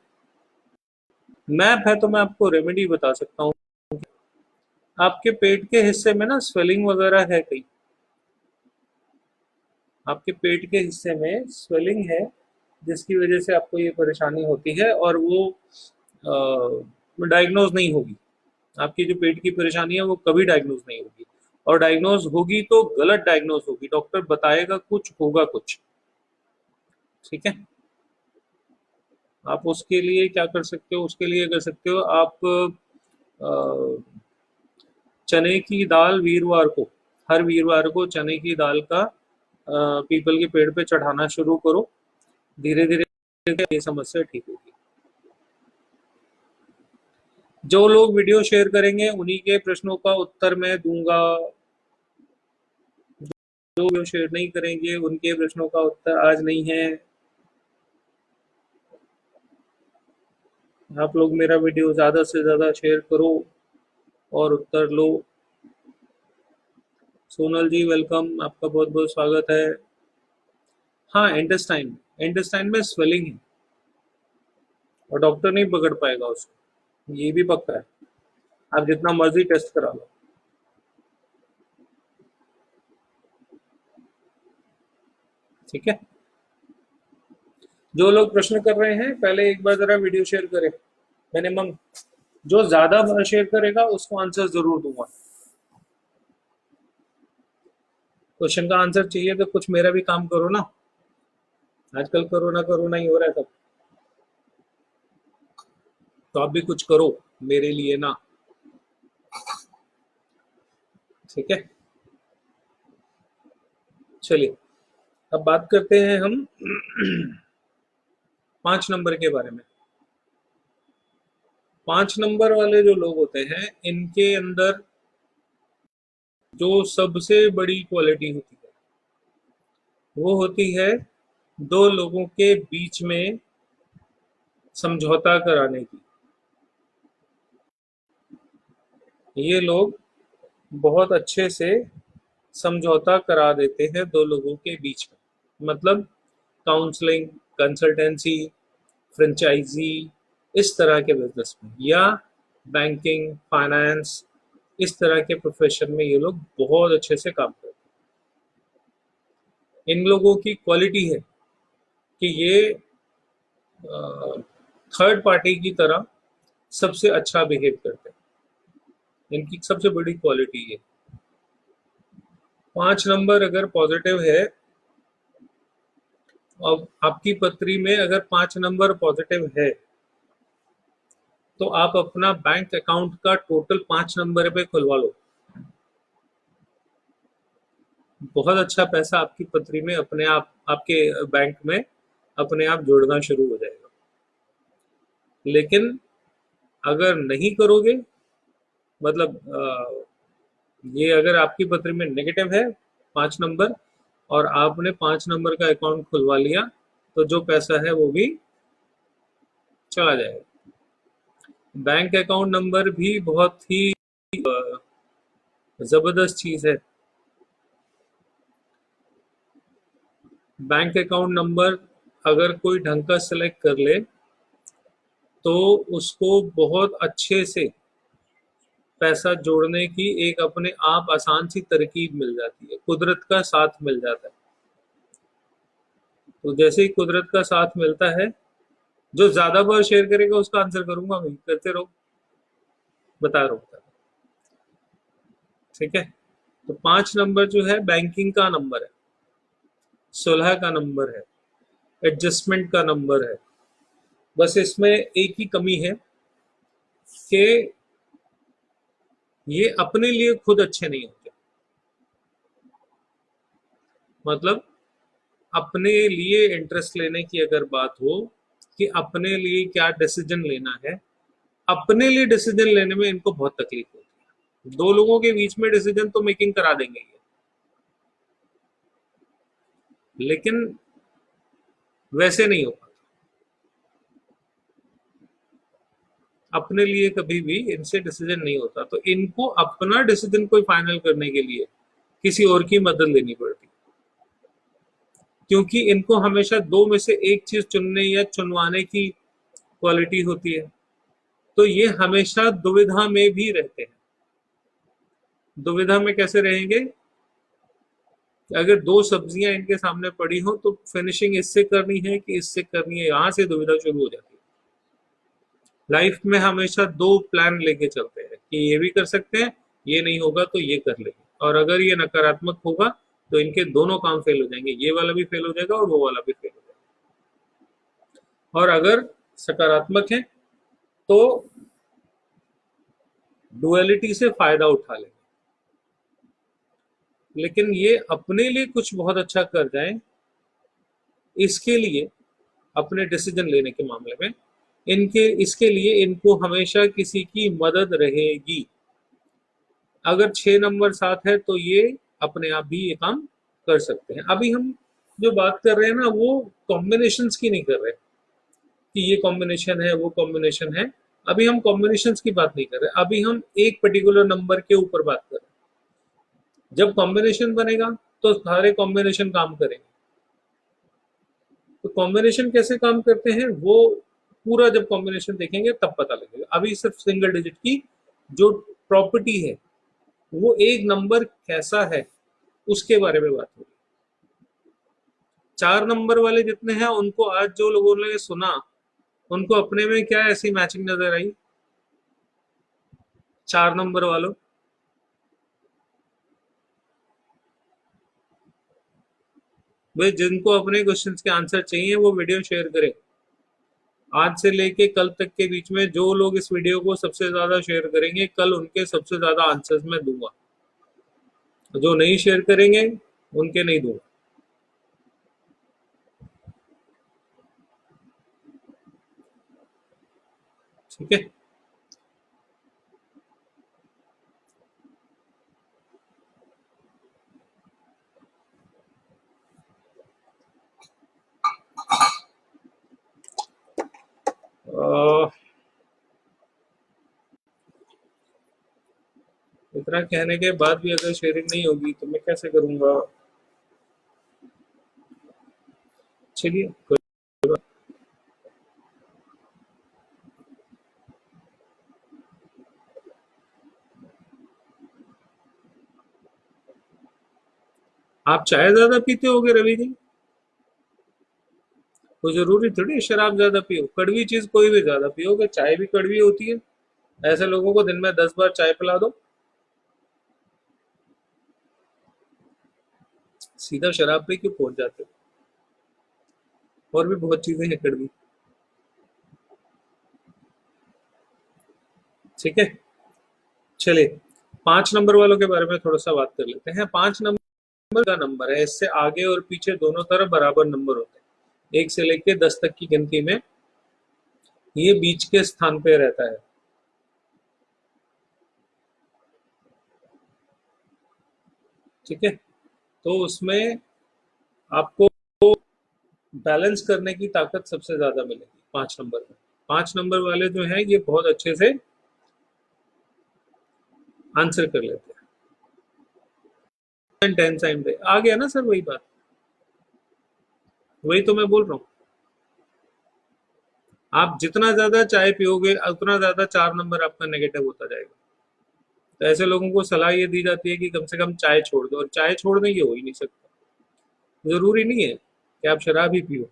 मैप है तो मैं आपको रेमेडी बता सकता हूँ। आपके पेट के हिस्से में ना स्वेलिंग वगैरह है कहीं? आपके पेट के हिस्से में स्वेलिंग है, जिसकी वजह से आपको ये परेशानी होती है, और वो डायग्नोज नहीं होगी। आपकी जो पेट की परेशानी है वो कभी डायग्नोज नहीं होगी, और डायग्नोज होगी तो गलत डायग्नोज होगी, डॉक्टर बताएगा कुछ, होगा कुछ। ठीक है? आप उसके लिए क्या कर सकते हो, उसके लिए कर सकते हो आप चने की दाल वीरवार को, हर वीरवार को चने की दाल का पीपल के पेड़ पे चढ़ाना शुरू करो। धीरे धीरे ये समस्या ठीक होगी। जो लोग वीडियो शेयर करेंगे उन्हीं के प्रश्नों का उत्तर मैं दूंगा। जो वीडियो शेयर नहीं करेंगे उनके प्रश्नों का उत्तर आज नहीं है। आप लोग मेरा वीडियो ज्यादा से ज्यादा शेयर करो और उत्तर लो। सोनल जी वेलकम, आपका बहुत बहुत स्वागत है। हाँ, इंटेस्टाइन, इंटेस्टाइन में स्वेलिंग है, और डॉक्टर नहीं पकड़ पाएगा उसको, ये भी पक्का है। आप जितना मर्जी टेस्ट करा लो। ठीक है, जो लोग प्रश्न कर रहे हैं पहले एक बार जरा वीडियो शेयर करें, मिनिमम जो ज्यादा बार शेयर करेगा उसको आंसर जरूर दूंगा। क्वेश्चन का आंसर चाहिए तो कुछ मेरा भी काम करो ना, आजकल कोरोना ही हो रहा है सब, तो आप भी कुछ करो मेरे लिए ना। ठीक है, चलिए अब बात करते हैं हम 5 नंबर के बारे में। 5 नंबर वाले जो लोग होते हैं इनके अंदर जो सबसे बड़ी क्वालिटी होती है वो होती है दो लोगों के बीच में समझौता कराने की। ये लोग बहुत अच्छे से समझौता करा देते हैं दो लोगों के बीच में, मतलब काउंसलिंग, कंसल्टेंसी, फ्रेंचाइजी, इस तरह के बिजनेस में, या बैंकिंग, फाइनेंस, इस तरह के प्रोफेशन में ये लोग बहुत अच्छे से काम करते हैं। इन लोगों की क्वालिटी है कि ये थर्ड पार्टी की तरह सबसे अच्छा बिहेव करते हैं, इनकी सबसे बड़ी क्वालिटी है। 5 नंबर अगर पॉजिटिव है, और आपकी पत्री में अगर 5 नंबर पॉजिटिव है, तो आप अपना बैंक अकाउंट का टोटल 5 नंबर पे खुलवा लो, बहुत अच्छा पैसा आपकी पत्री में अपने आप आपके बैंक में अपने आप जुड़ना शुरू हो जाएगा। लेकिन अगर नहीं करोगे, मतलब ये अगर आपकी पत्री में नेगेटिव है 5 नंबर, और आपने 5 नंबर का अकाउंट खुलवा लिया, तो जो पैसा है वो भी चला जाएगा। बैंक अकाउंट नंबर भी बहुत ही जबरदस्त चीज है। बैंक अकाउंट नंबर अगर कोई ढंग का सिलेक्ट कर ले तो उसको बहुत अच्छे से पैसा जोड़ने की एक अपने आप आसान सी तरकीब मिल जाती है, कुदरत का साथ मिल जाता है। तो जैसे ही कुदरत का साथ मिलता है, जो ज्यादा बार शेयर करेगा उसका आंसर करूंगा मैं, करते रहो, बता रहा हूँ। ठीक है, तो 5 नंबर जो है बैंकिंग का नंबर है, सुलह का नंबर है, एडजस्टमेंट का नंबर है। बस इसमें एक ही कमी है कि ये अपने लिए खुद अच्छे नहीं होते। मतलब अपने लिए इंटरेस्ट लेने की अगर बात हो कि अपने लिए क्या डिसीजन लेना है, अपने लिए डिसीजन लेने में इनको बहुत तकलीफ होती है। दो लोगों के बीच में डिसीजन तो मेकिंग करा देंगे ये, लेकिन वैसे नहीं हो पाता। अपने लिए कभी भी इनसे डिसीजन नहीं होता, तो इनको अपना डिसीजन कोई फाइनल करने के लिए किसी और की मदद लेनी पड़ती, क्योंकि इनको हमेशा दो में से एक चीज चुनने या चुनवाने की क्वालिटी होती है। तो ये हमेशा दुविधा में भी रहते हैं। दुविधा में कैसे रहेंगे? अगर दो सब्जियां इनके सामने पड़ी हो तो फिनिशिंग इससे करनी है कि इससे करनी है, यहां से दुविधा शुरू हो जाती है। लाइफ में हमेशा दो प्लान लेके चलते हैं कि ये भी कर सकते हैं, ये नहीं होगा तो ये कर लेंगे, और अगर ये नकारात्मक होगा तो इनके दोनों काम फेल हो जाएंगे, ये वाला भी फेल हो जाएगा और वो वाला भी फेल हो जाएगा। और अगर सकारात्मक है तो डुअलिटी से फायदा उठा लेंगे। लेकिन ये अपने लिए कुछ बहुत अच्छा कर जाएं, इसके लिए अपने डिसीजन लेने के मामले में इनके इसके लिए इनको हमेशा किसी की मदद रहेगी। अगर 6 नंबर साथ है तो ये अपने आप भी ये काम कर सकते हैं। अभी हम जो बात कर रहे हैं ना, वो कॉम्बिनेशंस की नहीं कर रहे कि ये कॉम्बिनेशन है वो कॉम्बिनेशन है। अभी हम कॉम्बिनेशंस की बात नहीं कर रहे, अभी हम एक पर्टिकुलर नंबर के ऊपर बात कर रहे हैं। जब कॉम्बिनेशन बनेगा तो सारे कॉम्बिनेशन काम करेंगे। तो कॉम्बिनेशन कैसे काम करते हैं वो पूरा जब कॉम्बिनेशन देखेंगे तब पता लगेगा। अभी सिर्फ सिंगल डिजिट की जो प्रॉपर्टी है, वो एक नंबर कैसा है उसके बारे में बात हो रही है। 4 नंबर वाले जितने हैं उनको आज जो लोगों ने सुना, उनको अपने में क्या ऐसी मैचिंग नजर आई? 4 नंबर वालों, भाई जिनको अपने क्वेश्चंस के आंसर चाहिए वो वीडियो शेयर करें। आज से लेके कल तक के बीच में जो लोग इस वीडियो को सबसे ज्यादा शेयर करेंगे, कल उनके सबसे ज्यादा आंसर्स मैं दूंगा। जो नहीं शेयर करेंगे उनके नहीं दूंगा। ठीक है। अह, इतना कहने के बाद भी अगर शेयरिंग नहीं होगी तो मैं कैसे करूंगा? चलिए आप चाय ज्यादा पीते होगे रवि जी? तो जरूरी थोड़ी है शराब ज्यादा पियो, कड़वी चीज कोई भी ज्यादा पियोगे, चाय भी कड़वी होती है। ऐसे लोगों को दिन में 10 बार चाय पिला दो, सीधा शराब पे क्यों पहुंच जाते हो? और भी बहुत चीजें हैं कड़वी। ठीक है। चलिए 5 नंबर वालों के बारे में थोड़ा सा बात कर लेते हैं। 5 नंबर का नंबर है, इससे आगे और पीछे दोनों तरफ बराबर नंबर होते हैं। 1 से लेके 10 तक की गिनती में ये बीच के स्थान पे रहता है। ठीक है। तो उसमें आपको बैलेंस करने की ताकत सबसे ज्यादा मिलेगी 5 नंबर में। 5 नंबर वाले जो हैं ये बहुत अच्छे से आंसर कर लेते हैं। 10 टाइम पे आ गया ना सर, वही बात, वही तो मैं बोल रहा हूँ। आप जितना ज्यादा चाय पियोगे उतना ज्यादा 4 नंबर आपका नेगेटिव होता जाएगा। तो ऐसे लोगों को सलाह ये दी जाती है कि कम से कम चाय छोड़ दो, और चाय छोड़ने की हो ही नहीं सकता। जरूरी नहीं है कि आप शराब ही पियो,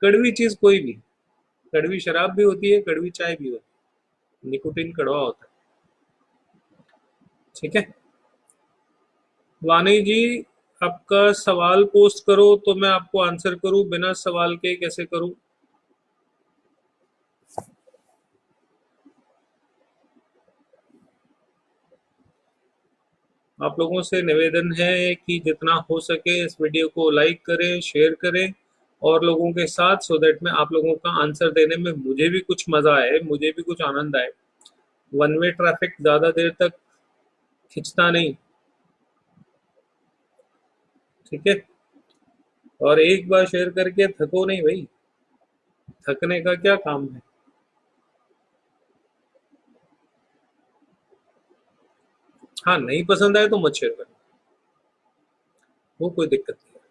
कड़वी चीज कोई भी, कड़वी शराब भी होती है, कड़वी चाय भी होती है, निकोटीन कड़वा होता है। ठीक है। वानी जी, आपका सवाल पोस्ट करो तो मैं आपको आंसर करूं, बिना सवाल के कैसे करूं? आप लोगों से निवेदन है कि जितना हो सके इस वीडियो को लाइक करें, शेयर करें और लोगों के साथ, सो दैट में आप लोगों का आंसर देने में मुझे भी कुछ मजा आए, मुझे भी कुछ आनंद आए। वन वे ट्रैफिक ज्यादा देर तक खिंचता नहीं। ठीक है। और एक बार शेयर करके थको नहीं भाई, थकने का क्या काम है? हाँ, नहीं पसंद आए तो मत शेयर करना, वो कोई दिक्कत नहीं है।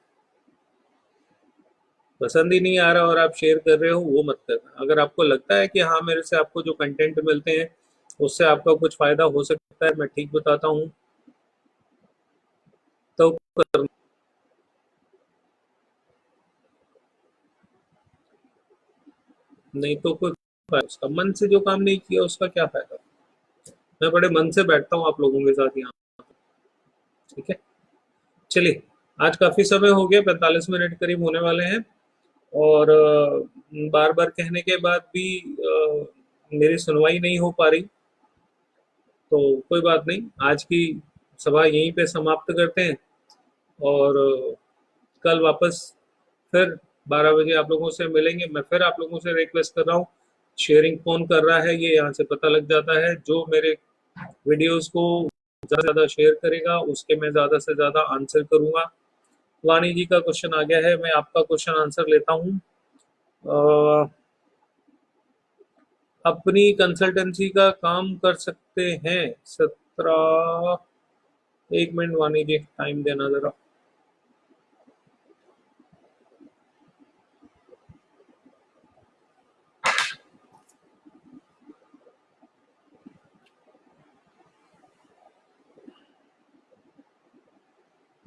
पसंद ही नहीं आ रहा और आप शेयर कर रहे हो, वो मत करना। अगर आपको लगता है कि हाँ मेरे से आपको जो कंटेंट मिलते हैं उससे आपका कुछ फायदा हो सकता है, मैं ठीक बताता हूँ, तो करना। नहीं तो कोई फायदा, उसका मन से जो काम नहीं किया उसका क्या फायदा? मैं बड़े मन से बैठता हूँ आप लोगों के साथ यहाँ। ठीक है। चलिए, आज काफी समय हो गया, 45 मिनट करीब होने वाले हैं। और बार बार कहने के बाद भी मेरी सुनवाई नहीं हो पा रही, तो कोई बात नहीं, आज की सभा यहीं पे समाप्त करते हैं। और कल वापस फिर 12 बजे आप लोगों से मिलेंगे। मैं फिर आप लोगों से रिक्वेस्ट कर रहा हूँ, शेयरिंग कौन कर रहा है ये यहाँ से पता लग जाता है। जो मेरे वीडियोस को ज़्यादा से ज़्यादा शेयर करेगा उसके मैं ज़्यादा से ज़्यादा आंसर करूँगा। वानी जी का क्वेश्चन आ गया है, मैं आपका क्वेश्चन आंसर लेता हूँ। अ, अपनी कंसल्टेंसी का काम कर सकते हैं 17। 1 मिनट वानी जी, टाइम देना जरा।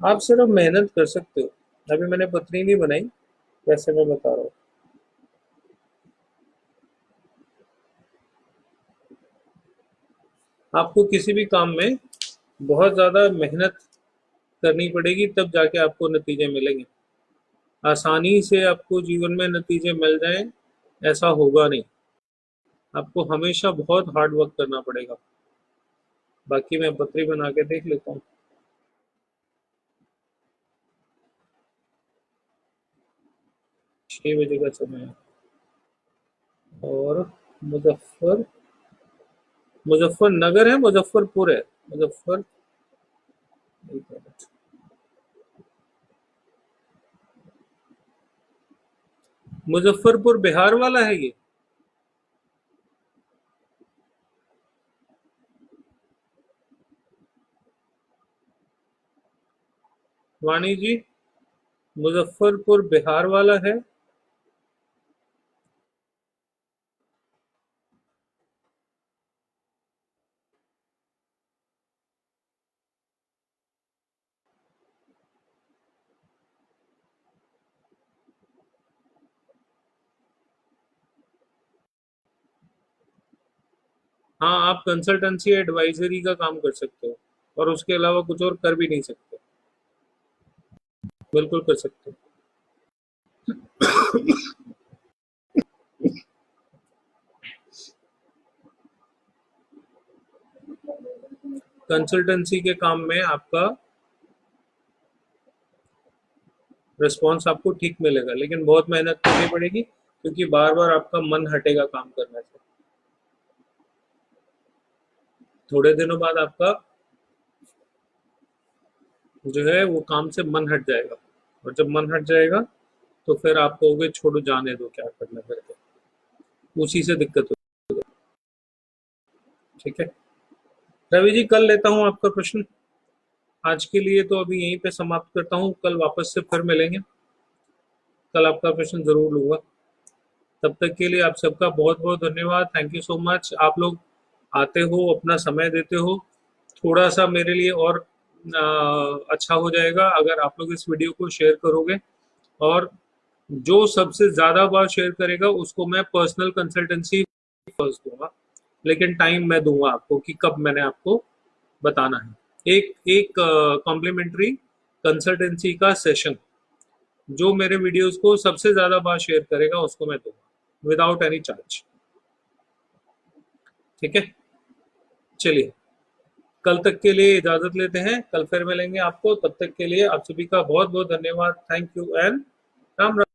आप सिर्फ मेहनत कर सकते हो, अभी मैंने पत्री नहीं बनाई, वैसे मैं बता रहा हूँ। आपको किसी भी काम में बहुत ज्यादा मेहनत करनी पड़ेगी, तब जाके आपको नतीजे मिलेंगे। आसानी से आपको जीवन में नतीजे मिल जाएं, ऐसा होगा नहीं। आपको हमेशा बहुत हार्ड वर्क करना पड़ेगा। बाकी मैं पत्री बना के देख लेता हूँ। 6 बजे का समय है। और मुजफ्फर मुजफ्फरनगर है, मुजफ्फरपुर है? मुजफ्फर, एक मिनट। मुजफ्फरपुर बिहार वाला है ये? वाणी जी, मुजफ्फरपुर बिहार वाला है? हाँ, आप कंसल्टेंसी एडवाइजरी का काम कर सकते हो, और उसके अलावा कुछ और कर भी नहीं सकते। बिल्कुल कर सकते हो। कंसल्टेंसी के काम में आपका रिस्पॉन्स आपको ठीक मिलेगा, लेकिन बहुत मेहनत करनी पड़ेगी, क्योंकि बार बार आपका मन हटेगा काम करने से। थोड़े दिनों बाद आपका जो है वो काम से मन हट जाएगा, और जब मन हट जाएगा तो फिर आप कहोगे छोड़ो, जाने दो, क्या करना करके। उसी से दिक्कत होगी। ठीक है रवि जी, कल लेता हूँ आपका प्रश्न। आज के लिए तो अभी यहीं पे समाप्त करता हूँ, कल वापस से फिर मिलेंगे। कल आपका प्रश्न जरूर लूंगा। तब तक के लिए आप सबका बहुत बहुत धन्यवाद। Thank you so much. आप लोग आते हो, अपना समय देते हो। थोड़ा सा मेरे लिए और अच्छा हो जाएगा अगर आप लोग इस वीडियो को शेयर करोगे, और जो सबसे ज्यादा बार शेयर करेगा उसको मैं पर्सनल कंसल्टेंसी फर्स्ट दूंगा। लेकिन टाइम मैं दूंगा आपको कि कब मैंने आपको बताना है। एक एक कॉम्प्लीमेंट्री कंसल्टेंसी का सेशन, जो मेरे वीडियोस को सबसे ज्यादा बार शेयर करेगा उसको मैं दूंगा, विदाउट एनी चार्ज। ठीक है, चलिए, कल तक के लिए इजाजत लेते हैं, कल फिर मिलेंगे आपको। तब तक के लिए आप सभी का बहुत बहुत धन्यवाद। Thank you and Ram Ram.